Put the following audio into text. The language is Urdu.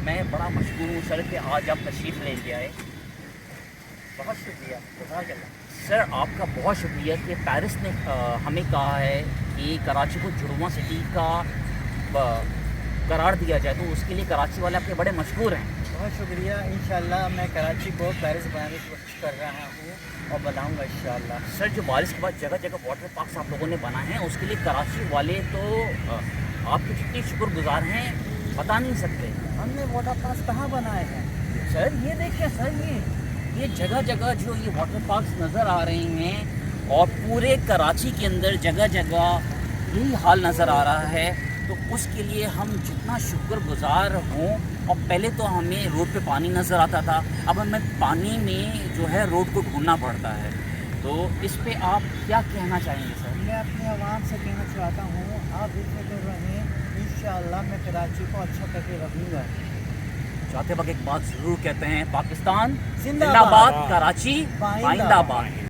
میں بڑا مشکور ہوں سر کہ آج آپ تشریف لے کے آئے. بہت شکریہ. جزاک اللہ. سر آپ کا بہت شکریہ کہ پیرس نے ہمیں کہا ہے کہ کراچی کو جڑواں سٹی کا قرار دیا جائے، تو اس کے لیے کراچی والے آپ کے بڑے مشکور ہیں. بہت شکریہ. انشاءاللہ میں کراچی کو پیرس بنانے کی کوشش کر رہا ہوں اور بناؤں گا انشاءاللہ. سر جو بارش کے بعد جگہ جگہ واٹر پارکس آپ لوگوں نے بنائے ہیں، اس کے لیے کراچی والے تو آپ کے جتنے شکر گزار ہیں بتا نہیں سکتے. ہم نے واٹر پارک کہاں بنائے ہیں؟ سر یہ دیکھیں سر، یہ جگہ جگہ جو یہ واٹر پارکس نظر آ رہے ہیں، اور پورے کراچی کے اندر جگہ جگہ یہی حال نظر آ رہا ہے. تو اس کے لیے ہم جتنا شکر گزار ہوں. اور پہلے تو ہمیں روڈ پہ پانی نظر آتا تھا، اب ہمیں پانی میں جو ہے روڈ کو ڈھونڈنا پڑتا ہے. تو اس پہ آپ کیا کہنا چاہیں گے سر؟ میں اپنے عوام سے کہنا چاہتا ہوں آپ بے فکر رہیں، انشاءاللہ میں کراچی کو اچھا کر کے رکھوں گا. چاہتے وقت ایک بات ضرور کہتے ہیں، پاکستان زندہ زندہ باد، باد، کراچی پائندہ آئندہ باد. باد.